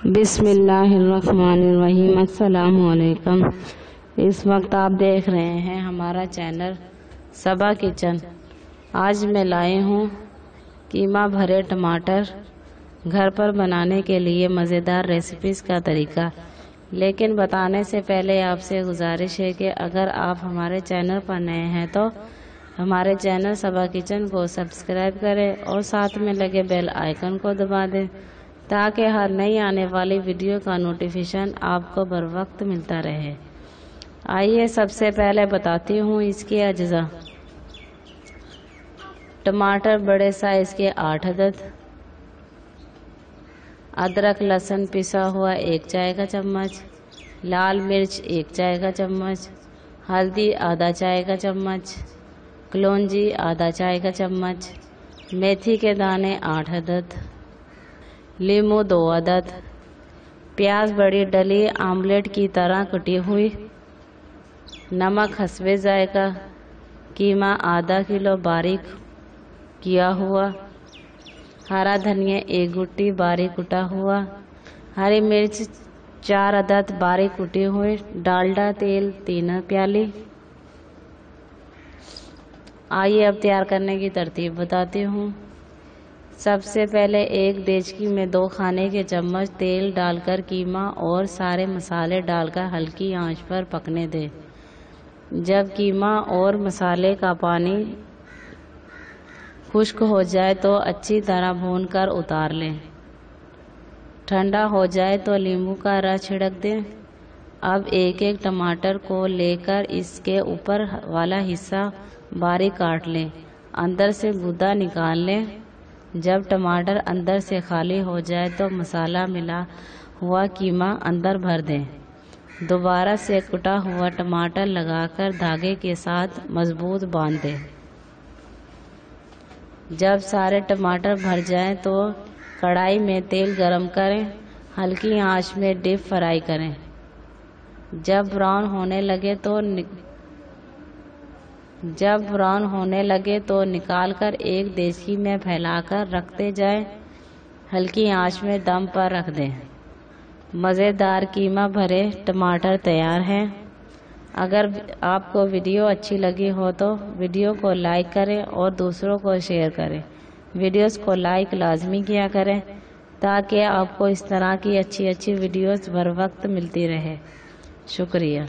بسم اللہ الرحمن الرحیم۔ السلام علیکم۔ اس وقت آپ دیکھ رہے ہیں ہمارا چینل صبا کچن۔ آج میں لائی ہوں قیمہ بھرے ٹماٹر گھر پر بنانے کے لیے مزیدار ریسیپیز کا طریقہ۔ لیکن بتانے سے پہلے آپ سے گزارش ہے کہ اگر آپ ہمارے چینل پر نئے ہیں تو ہمارے چینل صبا کچن کو سبسکرائب کریں اور ساتھ میں لگے بیل آئیکن کو دبا دیں تاکہ ہر نئی آنے والی ویڈیو کا نوٹیفیکیشن آپ کو بر وقت ملتا رہے۔ آئیے سب سے پہلے بتاتی ہوں اس کے اجزاء۔ ٹماٹر بڑے سائز کے 8 عدد، ادرک لہسن پسا ہوا 1 چائے کا چمچ، لال مرچ 1 چائے کا چمچ، ہلدی آدھا چائے کا چمچ، کلونجی آدھا چائے کا چمچ، میتھی کے دانے 8 عدد، لیمو 2 عدد، پیاز بڑی ڈلی آملیٹ کی طرح کٹی ہوئی، نمک حسب ذائقہ، قیمہ آدھا کلو باریک کیا ہوا، ہرا دھنیا 1 گٹی باریک کٹا ہوا، ہری مرچ 4 عدد باریک کٹی ہوئی، ڈالڈا تیل 3 پیالی۔ آئیے اب تیار کرنے کی ترتیب بتاتی ہوں۔ سب سے پہلے ایک دیگچی میں 2 کھانے کے چمچ تیل ڈال کر قیمہ اور سارے مسالے ڈال کر ہلکی آنچ پر پکنے دیں۔ جب قیمہ اور مسالے کا پانی خشک ہو جائے تو اچھی طرح بھون کر اتار لیں۔ ٹھنڈا ہو جائے تو لیموں کا رس چھڑک دیں۔ اب ایک ایک ٹماٹر کو لے کر اس کے اوپر والا حصہ باریک کاٹ لیں، اندر سے گودا نکال لیں۔ جب ٹماٹر اندر سے خالی ہو جائے تو مسالہ ملا ہوا قیمہ اندر بھر دیں۔ دوبارہ سے کٹا ہوا ٹماٹر لگا کر دھاگے کے ساتھ مضبوط باندھ دیں۔ جب سارے ٹماٹر بھر جائیں تو کڑھائی میں تیل گرم کریں، ہلکی آنچ میں ڈیپ فرائی کریں۔ جب براؤن ہونے لگے تو نکال کر ایک دیگچی میں پھیلا کر رکھتے جائیں، ہلکی آنچ میں دم پر رکھ دیں۔ مزیدار قیمہ بھرے ٹماٹر تیار ہیں۔ اگر آپ کو ویڈیو اچھی لگی ہو تو ویڈیو کو لائک کریں اور دوسروں کو شیئر کریں۔ ویڈیوز کو لائک لازمی کیا کریں تاکہ آپ کو اس طرح کی اچھی ویڈیوز بر وقت ملتی رہے۔ شکریہ۔